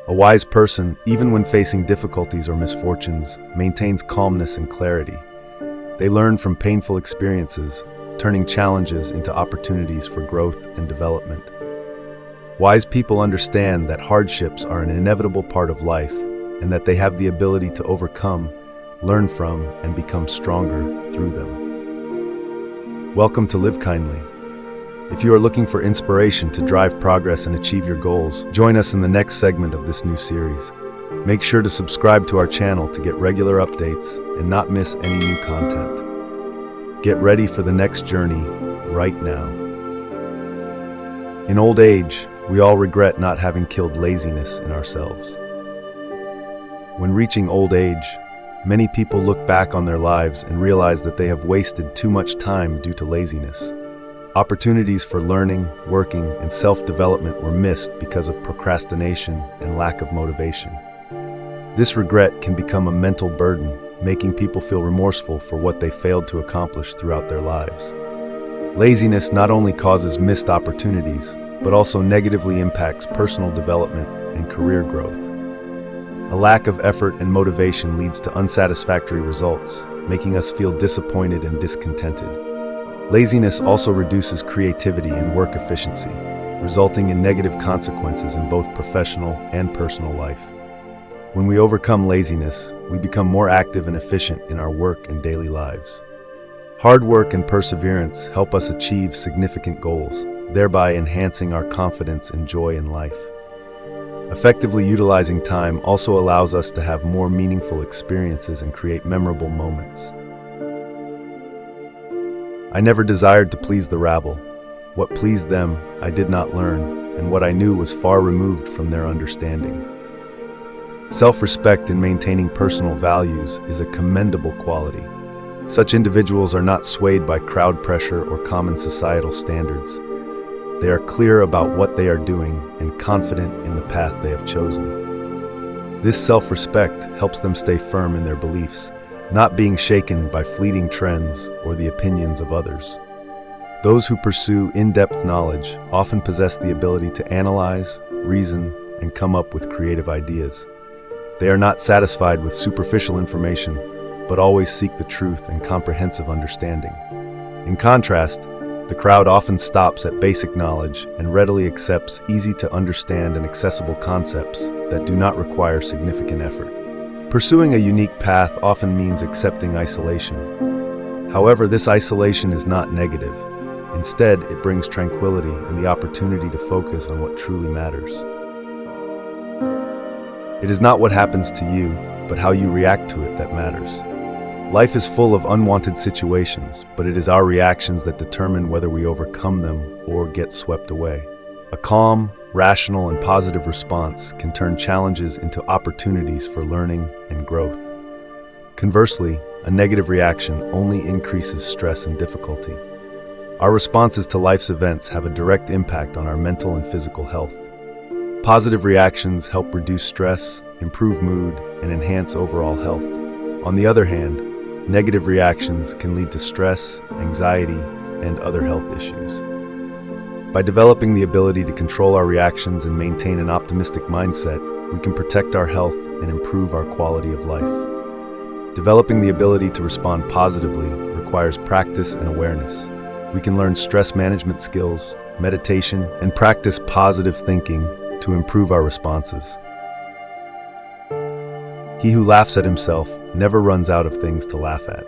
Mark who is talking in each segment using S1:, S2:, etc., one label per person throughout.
S1: A wise person, even when facing difficulties or misfortunes, maintains calmness and clarity. They learn from painful experiences, turning challenges into opportunities for growth and development. Wise people understand that hardships are an inevitable part of life and that they have the ability to overcome, learn from, and become stronger through them. Welcome to Live Kindly. If you are looking for inspiration to drive progress and achieve your goals, join us in the next segment of this new series. Make sure to subscribe to our channel to get regular updates and not miss any new content. Get ready for the next journey right now. In old age, we all regret not having killed laziness in ourselves. When reaching old age, many people look back on their lives and realize that they have wasted too much time due to laziness. Opportunities for learning, working, and self-development were missed because of procrastination and lack of motivation. This regret can become a mental burden, making people feel remorseful for what they failed to accomplish throughout their lives. Laziness not only causes missed opportunities, but also negatively impacts personal development and career growth. A lack of effort and motivation leads to unsatisfactory results, making us feel disappointed and discontented. Laziness also reduces creativity and work efficiency, resulting in negative consequences in both professional and personal life. When we overcome laziness, we become more active and efficient in our work and daily lives. Hard work and perseverance help us achieve significant goals, thereby enhancing our confidence and joy in life. Effectively utilizing time also allows us to have more meaningful experiences and create memorable moments. I never desired to please the rabble. What pleased them, I did not learn, and what I knew was far removed from their understanding. Self-respect in maintaining personal values is a commendable quality. Such individuals are not swayed by crowd pressure or common societal standards. They are clear about what they are doing and confident in the path they have chosen. This self-respect helps them stay firm in their beliefs, not being shaken by fleeting trends or the opinions of others. Those who pursue in-depth knowledge often possess the ability to analyze, reason, and come up with creative ideas. They are not satisfied with superficial information, but always seek the truth and comprehensive understanding. In contrast, the crowd often stops at basic knowledge and readily accepts easy-to-understand and accessible concepts that do not require significant effort. Pursuing a unique path often means accepting isolation. However, this isolation is not negative. Instead, it brings tranquility and the opportunity to focus on what truly matters. It is not what happens to you, but how you react to it that matters. Life is full of unwanted situations, but it is our reactions that determine whether we overcome them or get swept away. A calm, rational, and positive response can turn challenges into opportunities for learning and growth. Conversely, a negative reaction only increases stress and difficulty. Our responses to life's events have a direct impact on our mental and physical health. Positive reactions help reduce stress, improve mood, and enhance overall health. On the other hand, negative reactions can lead to stress, anxiety, and other health issues. By developing the ability to control our reactions and maintain an optimistic mindset, we can protect our health and improve our quality of life. Developing the ability to respond positively requires practice and awareness. We can learn stress management skills, meditation, and practice positive thinking to improve our responses. He who laughs at himself never runs out of things to laugh at.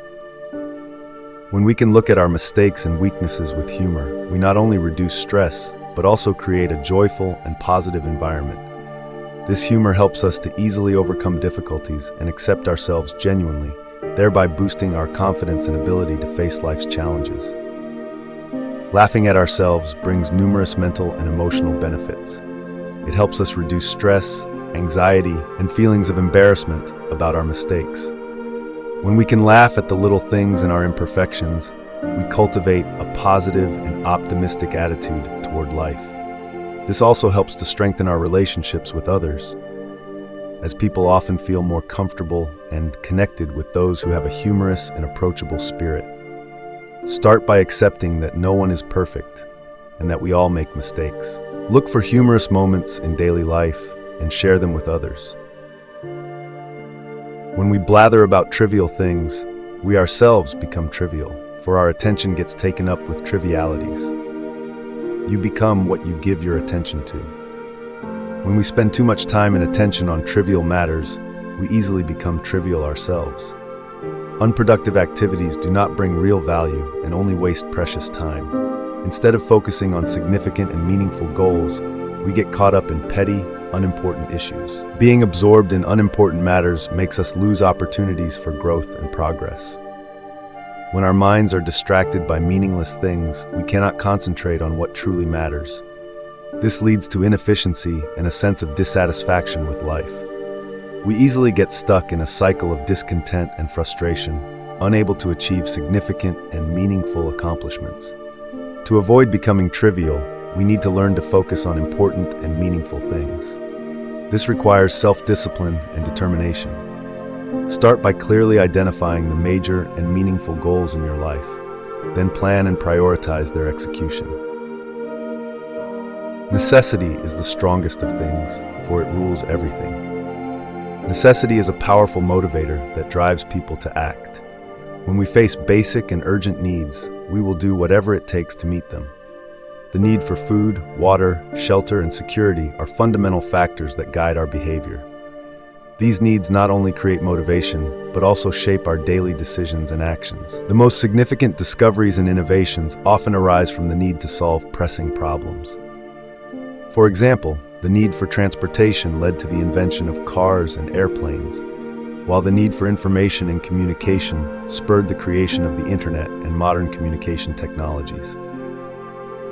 S1: When we can look at our mistakes and weaknesses with humor, we not only reduce stress, but also create a joyful and positive environment. This humor helps us to easily overcome difficulties and accept ourselves genuinely, thereby boosting our confidence and ability to face life's challenges. Laughing at ourselves brings numerous mental and emotional benefits. It helps us reduce stress, anxiety, and feelings of embarrassment about our mistakes. When we can laugh at the little things and our imperfections, we cultivate a positive and optimistic attitude toward life. This also helps to strengthen our relationships with others, as people often feel more comfortable and connected with those who have a humorous and approachable spirit. Start by accepting that no one is perfect and that we all make mistakes. Look for humorous moments in daily life, and share them with others. When we blather about trivial things, we ourselves become trivial, for our attention gets taken up with trivialities. You become what you give your attention to. When we spend too much time and attention on trivial matters, we easily become trivial ourselves. Unproductive activities do not bring real value and only waste precious time. Instead of focusing on significant and meaningful goals, we get caught up in petty, unimportant issues. Being absorbed in unimportant matters makes us lose opportunities for growth and progress. When our minds are distracted by meaningless things, we cannot concentrate on what truly matters. This leads to inefficiency and a sense of dissatisfaction with life. We easily get stuck in a cycle of discontent and frustration, unable to achieve significant and meaningful accomplishments. To avoid becoming trivial, we need to learn to focus on important and meaningful things. This requires self-discipline and determination. Start by clearly identifying the major and meaningful goals in your life, then plan and prioritize their execution. Necessity is the strongest of things, for it rules everything. Necessity is a powerful motivator that drives people to act. When we face basic and urgent needs, we will do whatever it takes to meet them. The need for food, water, shelter, and security are fundamental factors that guide our behavior. These needs not only create motivation, but also shape our daily decisions and actions. The most significant discoveries and innovations often arise from the need to solve pressing problems. For example, the need for transportation led to the invention of cars and airplanes, while the need for information and communication spurred the creation of the internet and modern communication technologies.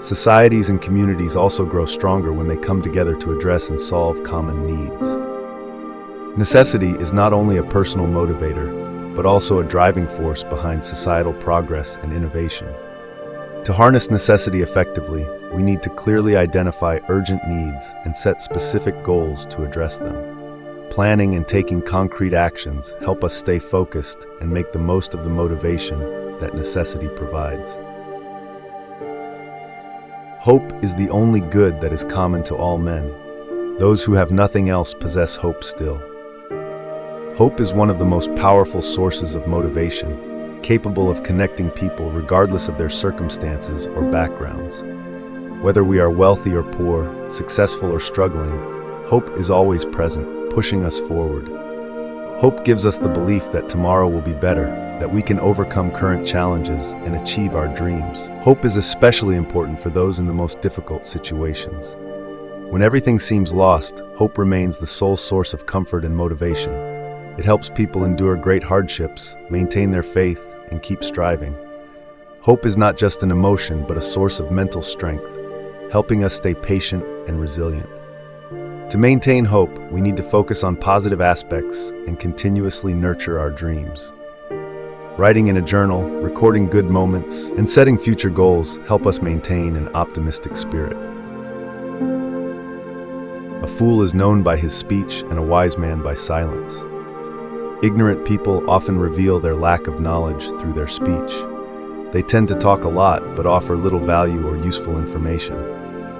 S1: Societies and communities also grow stronger when they come together to address and solve common needs. Necessity is not only a personal motivator, but also a driving force behind societal progress and innovation. To harness necessity effectively, we need to clearly identify urgent needs and set specific goals to address them. Planning and taking concrete actions help us stay focused and make the most of the motivation that necessity provides. Hope is the only good that is common to all men. Those who have nothing else possess hope still. Hope is one of the most powerful sources of motivation, capable of connecting people regardless of their circumstances or backgrounds. Whether we are wealthy or poor, successful or struggling, hope is always present, pushing us forward. Hope gives us the belief that tomorrow will be better, that we can overcome current challenges and achieve our dreams. Hope is especially important for those in the most difficult situations. When everything seems lost, hope remains the sole source of comfort and motivation. It helps people endure great hardships, maintain their faith, and keep striving. Hope is not just an emotion, but a source of mental strength, helping us stay patient and resilient. To maintain hope, we need to focus on positive aspects and continuously nurture our dreams. Writing in a journal, recording good moments, and setting future goals help us maintain an optimistic spirit. A fool is known by his speech and a wise man by silence. Ignorant people often reveal their lack of knowledge through their speech. They tend to talk a lot but offer little value or useful information.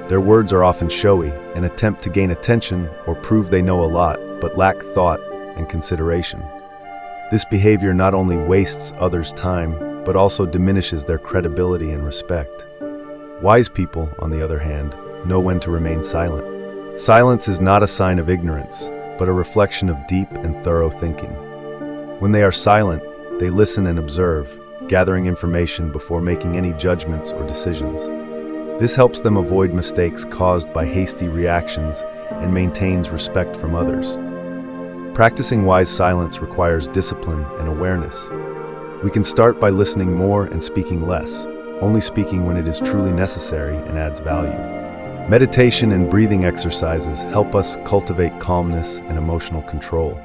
S1: Their words are often showy, an attempt to gain attention or prove they know a lot but lack thought and consideration. This behavior not only wastes others' time but also diminishes their credibility and respect. Wise people, on the other hand, know when to remain silent. Silence is not a sign of ignorance, but a reflection of deep and thorough thinking. When they are silent, they listen and observe, gathering information before making any judgments or decisions. This helps them avoid mistakes caused by hasty reactions and maintains respect from others. Practicing wise silence requires discipline and awareness. We can start by listening more and speaking less, only speaking when it is truly necessary and adds value. Meditation and breathing exercises help us cultivate calmness and emotional control.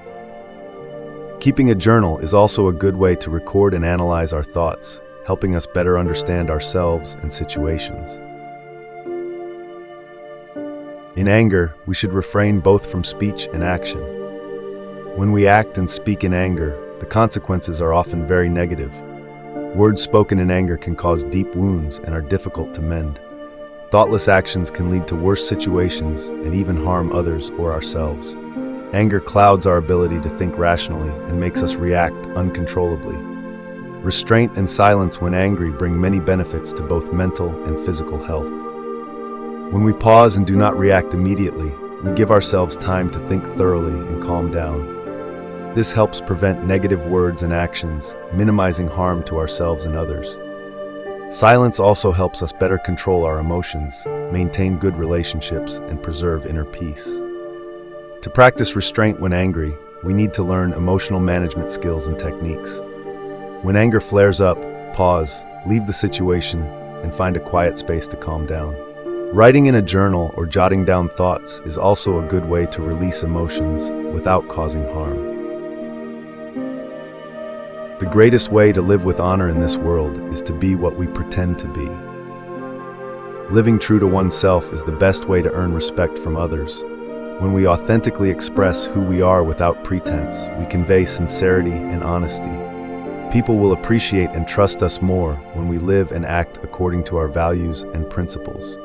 S1: Keeping a journal is also a good way to record and analyze our thoughts, helping us better understand ourselves and situations. In anger, we should refrain both from speech and action. When we act and speak in anger, the consequences are often very negative. Words spoken in anger can cause deep wounds and are difficult to mend. Thoughtless actions can lead to worse situations and even harm others or ourselves. Anger clouds our ability to think rationally and makes us react uncontrollably. Restraint and silence when angry bring many benefits to both mental and physical health. When we pause and do not react immediately, we give ourselves time to think thoroughly and calm down. This helps prevent negative words and actions, minimizing harm to ourselves and others. Silence also helps us better control our emotions, maintain good relationships, and preserve inner peace. To practice restraint when angry, we need to learn emotional management skills and techniques. When anger flares up, pause, leave the situation, and find a quiet space to calm down. Writing in a journal or jotting down thoughts is also a good way to release emotions without causing harm. The greatest way to live with honor in this world is to be what we pretend to be. Living true to oneself is the best way to earn respect from others. When we authentically express who we are without pretense, we convey sincerity and honesty. People will appreciate and trust us more when we live and act according to our values and principles.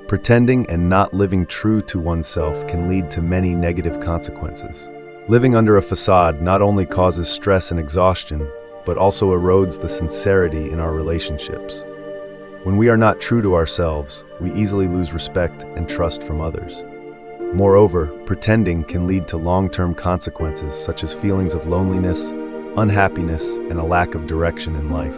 S1: Pretending and not living true to oneself can lead to many negative consequences. Living under a facade not only causes stress and exhaustion, but also erodes the sincerity in our relationships. When we are not true to ourselves, we easily lose respect and trust from others. Moreover, pretending can lead to long-term consequences such as feelings of loneliness, unhappiness, and a lack of direction in life.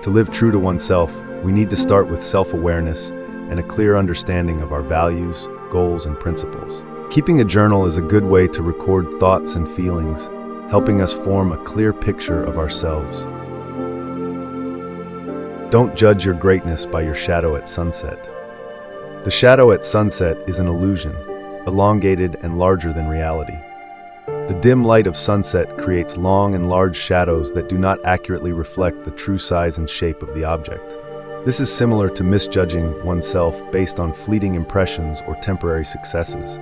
S1: To live true to oneself, we need to start with self-awareness and a clear understanding of our values, goals, and principles. Keeping a journal is a good way to record thoughts and feelings, helping us form a clear picture of ourselves. Don't judge your greatness by your shadow at sunset. The shadow at sunset is an illusion, elongated and larger than reality. The dim light of sunset creates long and large shadows that do not accurately reflect the true size and shape of the object. This is similar to misjudging oneself based on fleeting impressions or temporary successes.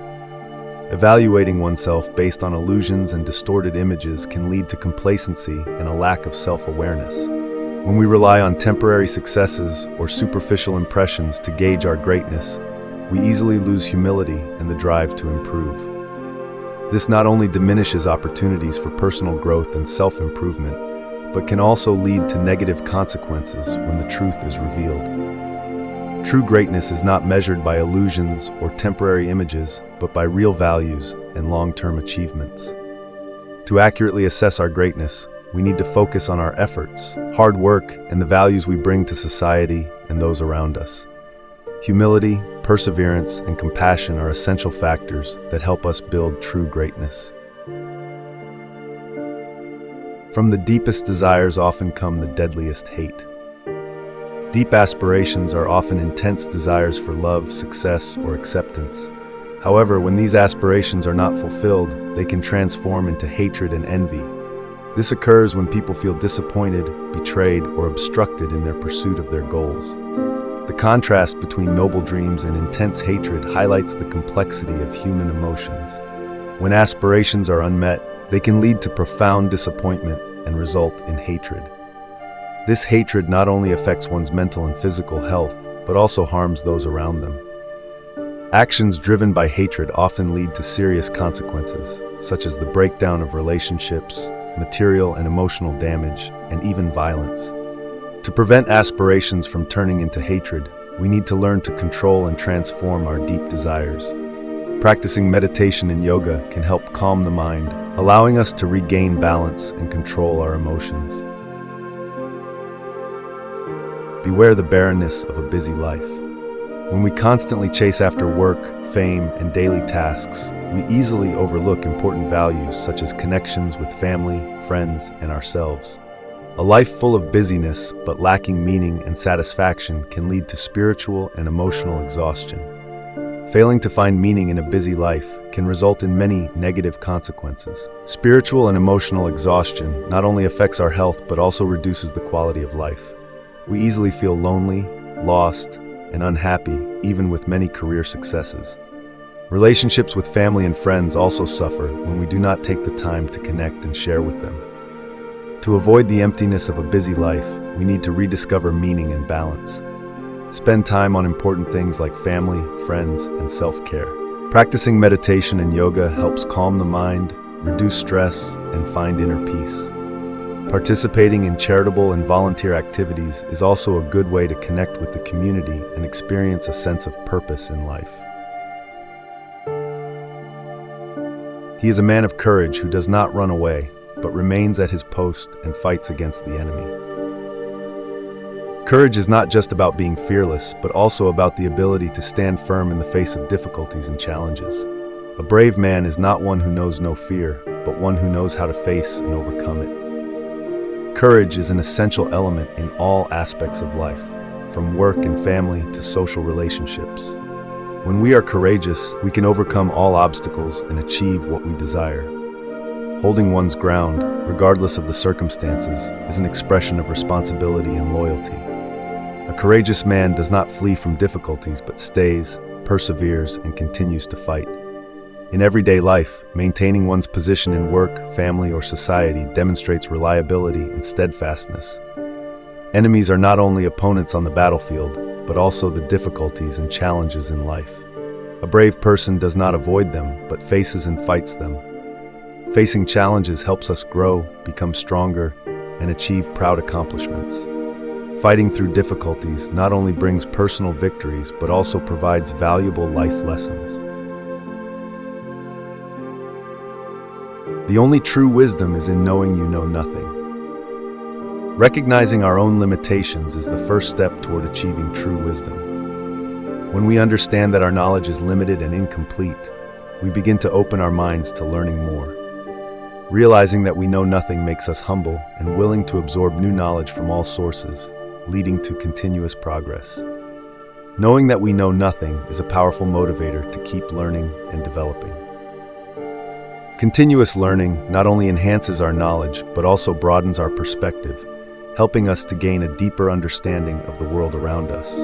S1: Evaluating oneself based on illusions and distorted images can lead to complacency and a lack of self-awareness. When we rely on temporary successes or superficial impressions to gauge our greatness, we easily lose humility and the drive to improve. This not only diminishes opportunities for personal growth and self-improvement, but can also lead to negative consequences when the truth is revealed. True greatness is not measured by illusions or temporary images, but by real values and long-term achievements. To accurately assess our greatness, we need to focus on our efforts, hard work, and the values we bring to society and those around us. Humility, perseverance, and compassion are essential factors that help us build true greatness. From the deepest desires often come the deadliest hate. Deep aspirations are often intense desires for love, success, or acceptance. However, when these aspirations are not fulfilled, they can transform into hatred and envy. This occurs when people feel disappointed, betrayed, or obstructed in their pursuit of their goals. The contrast between noble dreams and intense hatred highlights the complexity of human emotions. When aspirations are unmet, they can lead to profound disappointment and result in hatred. This hatred not only affects one's mental and physical health, but also harms those around them. Actions driven by hatred often lead to serious consequences, such as the breakdown of relationships, material and emotional damage, and even violence. To prevent aspirations from turning into hatred, we need to learn to control and transform our deep desires. Practicing meditation and yoga can help calm the mind, allowing us to regain balance and control our emotions. Beware the barrenness of a busy life. When we constantly chase after work, fame, and daily tasks, we easily overlook important values such as connections with family, friends, and ourselves. A life full of busyness but lacking meaning and satisfaction can lead to spiritual and emotional exhaustion. Failing to find meaning in a busy life can result in many negative consequences. Spiritual and emotional exhaustion not only affects our health but also reduces the quality of life. We easily feel lonely, lost, and unhappy, even with many career successes. Relationships with family and friends also suffer when we do not take the time to connect and share with them. To avoid the emptiness of a busy life, we need to rediscover meaning and balance. Spend time on important things like family, friends, and self-care. Practicing meditation and yoga helps calm the mind, reduce stress, and find inner peace. Participating in charitable and volunteer activities is also a good way to connect with the community and experience a sense of purpose in life. He is a man of courage who does not run away, but remains at his post and fights against the enemy. Courage is not just about being fearless, but also about the ability to stand firm in the face of difficulties and challenges. A brave man is not one who knows no fear, but one who knows how to face and overcome it. Courage is an essential element in all aspects of life, from work and family to social relationships. When we are courageous, we can overcome all obstacles and achieve what we desire. Holding one's ground, regardless of the circumstances, is an expression of responsibility and loyalty. A courageous man does not flee from difficulties, but stays, perseveres, and continues to fight. In everyday life, maintaining one's position in work, family, or society demonstrates reliability and steadfastness. Enemies are not only opponents on the battlefield, but also the difficulties and challenges in life. A brave person does not avoid them, but faces and fights them. Facing challenges helps us grow, become stronger, and achieve proud accomplishments. Fighting through difficulties not only brings personal victories, but also provides valuable life lessons. The only true wisdom is in knowing you know nothing. Recognizing our own limitations is the first step toward achieving true wisdom. When we understand that our knowledge is limited and incomplete, we begin to open our minds to learning more. Realizing that we know nothing makes us humble and willing to absorb new knowledge from all sources, leading to continuous progress. Knowing that we know nothing is a powerful motivator to keep learning and developing. Continuous learning not only enhances our knowledge, but also broadens our perspective, helping us to gain a deeper understanding of the world around us.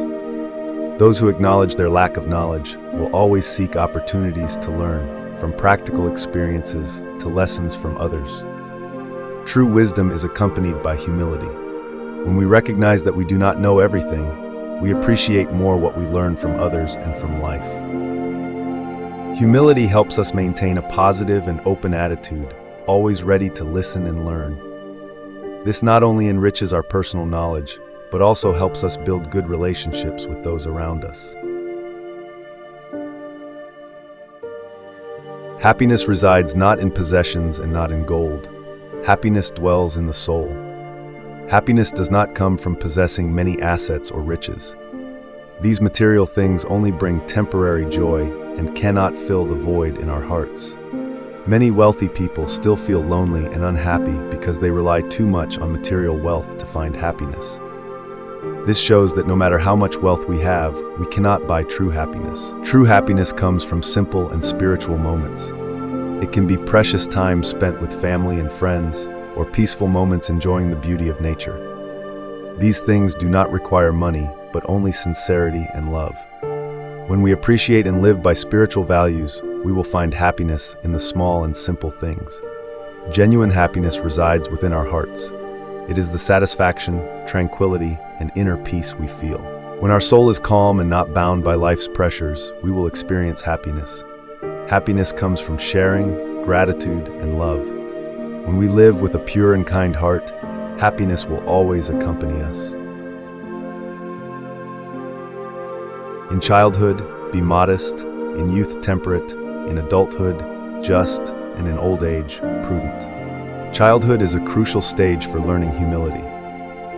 S1: Those who acknowledge their lack of knowledge will always seek opportunities to learn, from practical experiences to lessons from others. True wisdom is accompanied by humility. When we recognize that we do not know everything, we appreciate more what we learn from others and from life. Humility helps us maintain a positive and open attitude, always ready to listen and learn. This not only enriches our personal knowledge, but also helps us build good relationships with those around us. Happiness resides not in possessions and not in gold. Happiness dwells in the soul. Happiness does not come from possessing many assets or riches. These material things only bring temporary joy and cannot fill the void in our hearts. Many wealthy people still feel lonely and unhappy because they rely too much on material wealth to find happiness. This shows that no matter how much wealth we have, we cannot buy true happiness. True happiness comes from simple and spiritual moments. It can be precious time spent with family and friends, or peaceful moments enjoying the beauty of nature. These things do not require money, but only sincerity and love. When we appreciate and live by spiritual values, we will find happiness in the small and simple things. Genuine happiness resides within our hearts. It is the satisfaction, tranquility, and inner peace we feel. When our soul is calm and not bound by life's pressures, we will experience happiness. Happiness comes from sharing, gratitude, and love. When we live with a pure and kind heart, happiness will always accompany us. In childhood, be modest; in youth, temperate; in adulthood, just; and in old age, prudent. Childhood is a crucial stage for learning humility.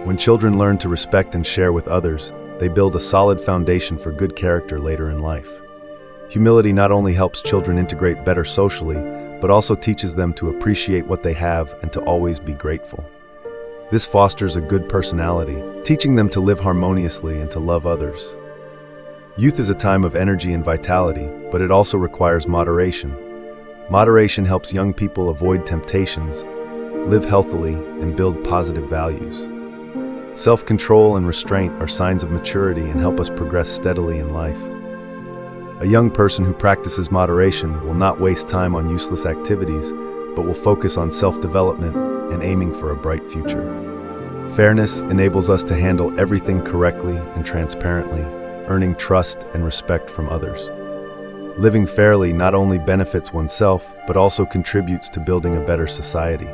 S1: When children learn to respect and share with others, they build a solid foundation for good character later in life. Humility not only helps children integrate better socially, but also teaches them to appreciate what they have and to always be grateful. This fosters a good personality, teaching them to live harmoniously and to love others. Youth is a time of energy and vitality, but it also requires moderation. Moderation helps young people avoid temptations, live healthily, and build positive values. Self-control and restraint are signs of maturity and help us progress steadily in life. A young person who practices moderation will not waste time on useless activities, but will focus on self-development and aiming for a bright future. Fairness enables us to handle everything correctly and transparently, earning trust and respect from others. Living fairly not only benefits oneself, but also contributes to building a better society.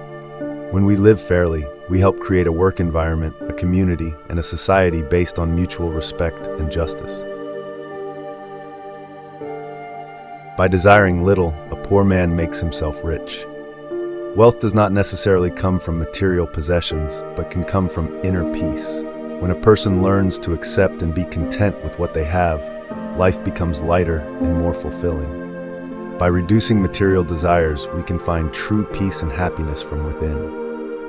S1: When we live fairly, we help create a work environment, a community, and a society based on mutual respect and justice. By desiring little, a poor man makes himself rich. Wealth does not necessarily come from material possessions, but can come from inner peace. When a person learns to accept and be content with what they have, life becomes lighter and more fulfilling. By reducing material desires, we can find true peace and happiness from within.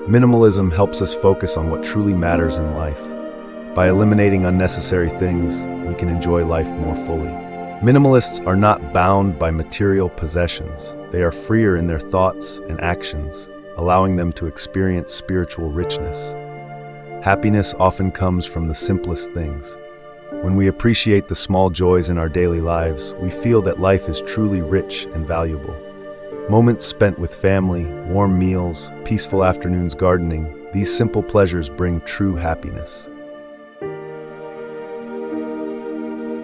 S1: Minimalism helps us focus on what truly matters in life. By eliminating unnecessary things, we can enjoy life more fully. Minimalists are not bound by material possessions. They are freer in their thoughts and actions, allowing them to experience spiritual richness. Happiness often comes from the simplest things. When we appreciate the small joys in our daily lives, we feel that life is truly rich and valuable. Moments spent with family, warm meals, peaceful afternoons gardening, these simple pleasures bring true happiness.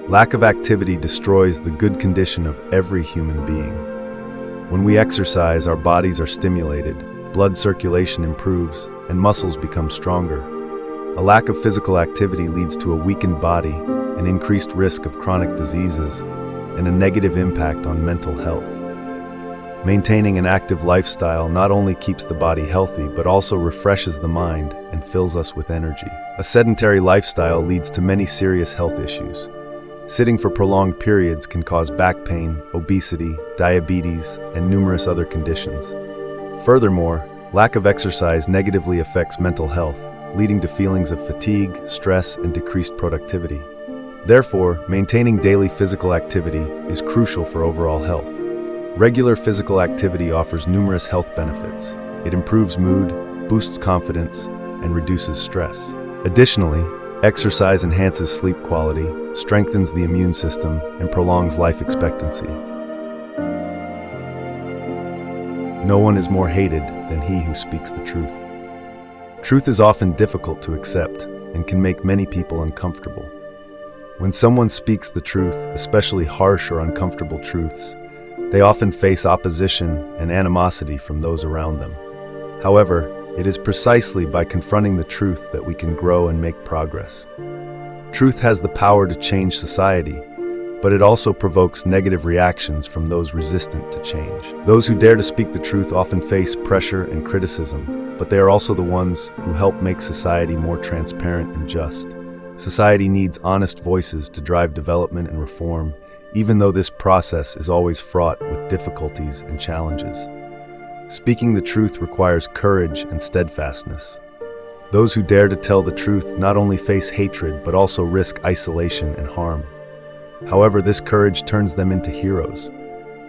S1: Lack of activity destroys the good condition of every human being. When we exercise, our bodies are stimulated, blood circulation improves, and muscles become stronger. A lack of physical activity leads to a weakened body, an increased risk of chronic diseases, and a negative impact on mental health. Maintaining an active lifestyle not only keeps the body healthy, but also refreshes the mind and fills us with energy. A sedentary lifestyle leads to many serious health issues. Sitting for prolonged periods can cause back pain, obesity, diabetes, and numerous other conditions. Furthermore, lack of exercise negatively affects mental health, leading to feelings of fatigue, stress, and decreased productivity. Therefore, maintaining daily physical activity is crucial for overall health. Regular physical activity offers numerous health benefits. It improves mood, boosts confidence, and reduces stress. Additionally, exercise enhances sleep quality, strengthens the immune system, and prolongs life expectancy. No one is more hated than he who speaks the truth. Truth is often difficult to accept and can make many people uncomfortable. When someone speaks the truth, especially harsh or uncomfortable truths, they often face opposition and animosity from those around them. However, it is precisely by confronting the truth that we can grow and make progress. Truth has the power to change society, but it also provokes negative reactions from those resistant to change. Those who dare to speak the truth often face pressure and criticism, but they are also the ones who help make society more transparent and just. Society needs honest voices to drive development and reform, even though this process is always fraught with difficulties and challenges. Speaking the truth requires courage and steadfastness. Those who dare to tell the truth not only face hatred but also risk isolation and harm. However, this courage turns them into heroes,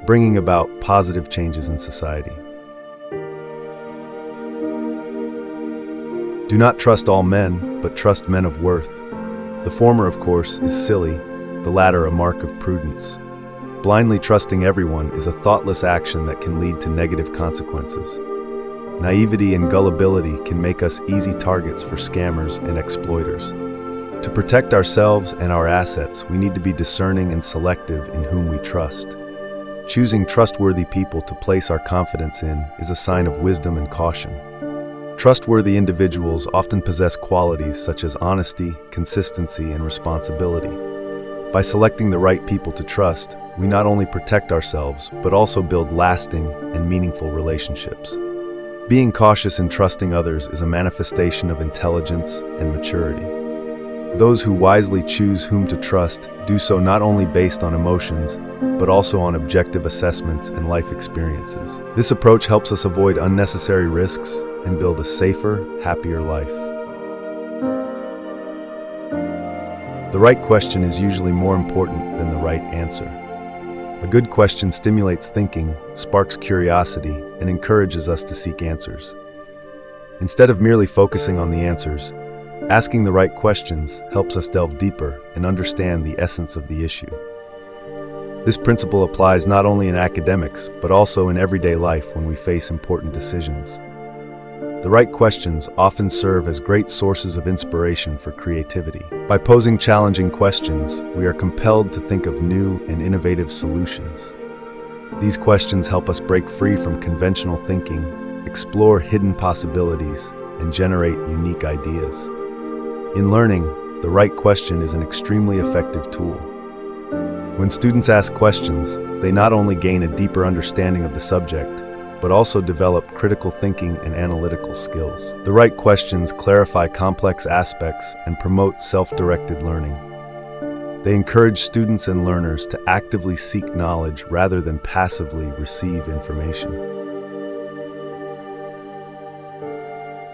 S1: bringing about positive changes in society. Do not trust all men, but trust men of worth. The former, of course, is silly, the latter a mark of prudence. Blindly trusting everyone is a thoughtless action that can lead to negative consequences. Naivety and gullibility can make us easy targets for scammers and exploiters. To protect ourselves and our assets, we need to be discerning and selective in whom we trust. Choosing trustworthy people to place our confidence in is a sign of wisdom and caution. Trustworthy individuals often possess qualities such as honesty, consistency, and responsibility. By selecting the right people to trust, we not only protect ourselves, but also build lasting and meaningful relationships. Being cautious in trusting others is a manifestation of intelligence and maturity. Those who wisely choose whom to trust do so not only based on emotions, but also on objective assessments and life experiences. This approach helps us avoid unnecessary risks and build a safer, happier life. The right question is usually more important than the right answer. A good question stimulates thinking, sparks curiosity, and encourages us to seek answers. Instead of merely focusing on the answers, asking the right questions helps us delve deeper and understand the essence of the issue. This principle applies not only in academics, but also in everyday life when we face important decisions. The right questions often serve as great sources of inspiration for creativity. By posing challenging questions, we are compelled to think of new and innovative solutions. These questions help us break free from conventional thinking, explore hidden possibilities, and generate unique ideas. In learning, the right question is an extremely effective tool. When students ask questions, they not only gain a deeper understanding of the subject, but also develop critical thinking and analytical skills. The right questions clarify complex aspects and promote self-directed learning. They encourage students and learners to actively seek knowledge rather than passively receive information.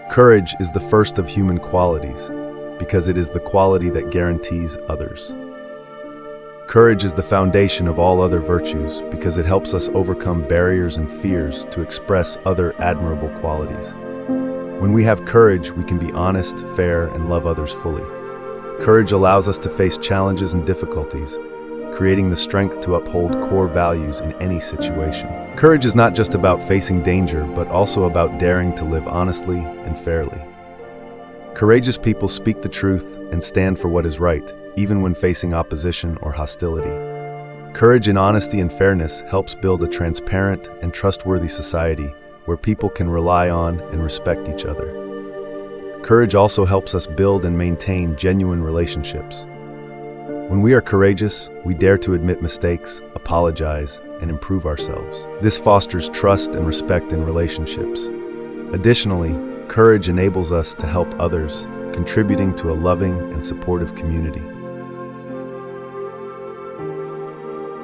S1: Courage is the first of human qualities, because it is the quality that guarantees others. Courage is the foundation of all other virtues because it helps us overcome barriers and fears to express other admirable qualities. When we have courage, we can be honest, fair, and love others fully. Courage allows us to face challenges and difficulties, creating the strength to uphold core values in any situation. Courage is not just about facing danger, but also about daring to live honestly and fairly. Courageous people speak the truth and stand for what is right, even when facing opposition or hostility. Courage in honesty and fairness helps build a transparent and trustworthy society where people can rely on and respect each other. Courage also helps us build and maintain genuine relationships. When we are courageous, we dare to admit mistakes, apologize, and improve ourselves. This fosters trust and respect in relationships. Additionally, courage enables us to help others, contributing to a loving and supportive community.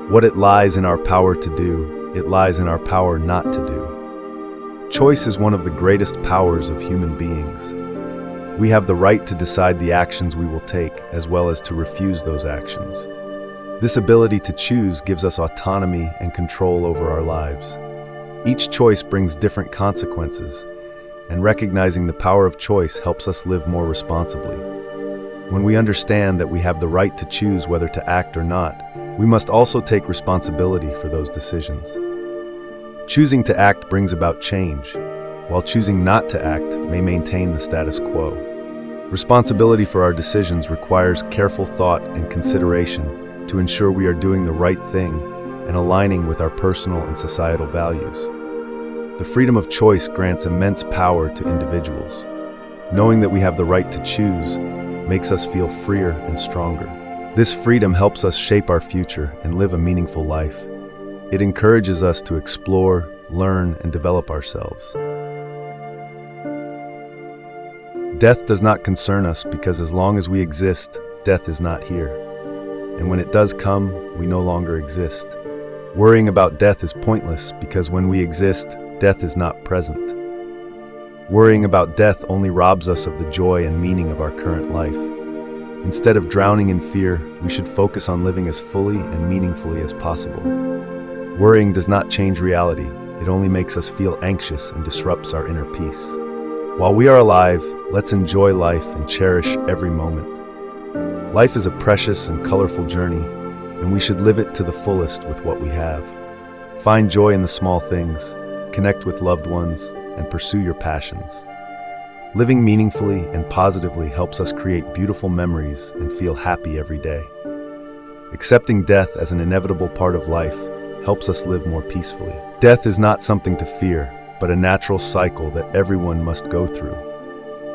S1: What it lies in our power to do, it lies in our power not to do. Choice is one of the greatest powers of human beings. We have the right to decide the actions we will take, as well as to refuse those actions. This ability to choose gives us autonomy and control over our lives. Each choice brings different consequences, and recognizing the power of choice helps us live more responsibly. When we understand that we have the right to choose whether to act or not, we must also take responsibility for those decisions. Choosing to act brings about change, while choosing not to act may maintain the status quo. Responsibility for our decisions requires careful thought and consideration to ensure we are doing the right thing and aligning with our personal and societal values. The freedom of choice grants immense power to individuals. Knowing that we have the right to choose makes us feel freer and stronger. This freedom helps us shape our future and live a meaningful life. It encourages us to explore, learn, and develop ourselves. Death does not concern us because as long as we exist, death is not here. And when it does come, we no longer exist. Worrying about death is pointless because when we exist, death is not present. Worrying about death only robs us of the joy and meaning of our current life. Instead of drowning in fear, we should focus on living as fully and meaningfully as possible. Worrying does not change reality. It only makes us feel anxious and disrupts our inner peace. While we are alive, let's enjoy life and cherish every moment. Life is a precious and colorful journey, and we should live it to the fullest with what we have. Find joy in the small things, connect with loved ones, and pursue your passions. Living meaningfully and positively helps us create beautiful memories and feel happy every day. Accepting death as an inevitable part of life helps us live more peacefully. Death is not something to fear, but a natural cycle that everyone must go through.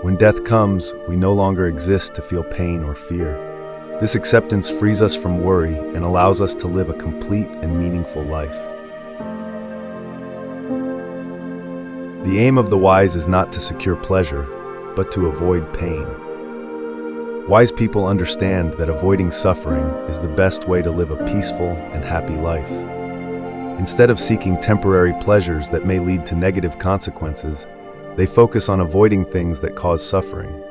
S1: When death comes, we no longer exist to feel pain or fear. This acceptance frees us from worry and allows us to live a complete and meaningful life. The aim of the wise is not to secure pleasure, but to avoid pain. Wise people understand that avoiding suffering is the best way to live a peaceful and happy life. Instead of seeking temporary pleasures that may lead to negative consequences, they focus on avoiding things that cause suffering.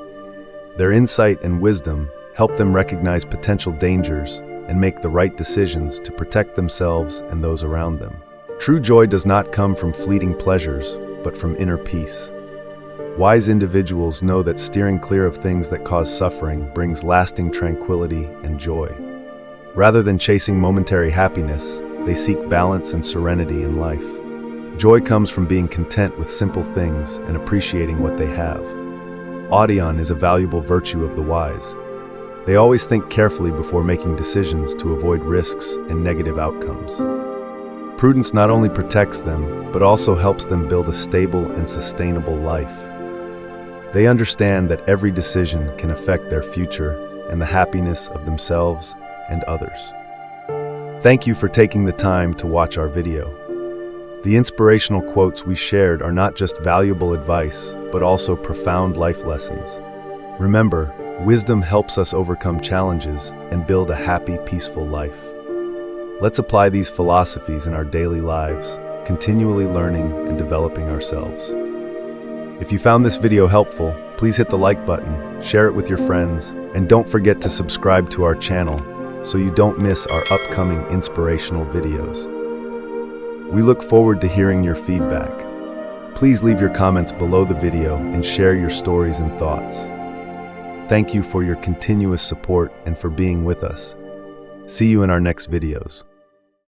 S1: Their insight and wisdom help them recognize potential dangers and make the right decisions to protect themselves and those around them. True joy does not come from fleeting pleasures, but from inner peace. Wise individuals know that steering clear of things that cause suffering brings lasting tranquility and joy. Rather than chasing momentary happiness, they seek balance and serenity in life. Joy comes from being content with simple things and appreciating what they have. Audion is a valuable virtue of the wise. They always think carefully before making decisions to avoid risks and negative outcomes. Prudence not only protects them, but also helps them build a stable and sustainable life. They understand that every decision can affect their future and the happiness of themselves and others. Thank you for taking the time to watch our video. The inspirational quotes we shared are not just valuable advice, but also profound life lessons. Remember, wisdom helps us overcome challenges and build a happy, peaceful life. Let's apply these philosophies in our daily lives, continually learning and developing ourselves. If you found this video helpful, please hit the like button, share it with your friends, and don't forget to subscribe to our channel so you don't miss our upcoming inspirational videos. We look forward to hearing your feedback. Please leave your comments below the video and share your stories and thoughts. Thank you for your continuous support and for being with us. See you in our next videos.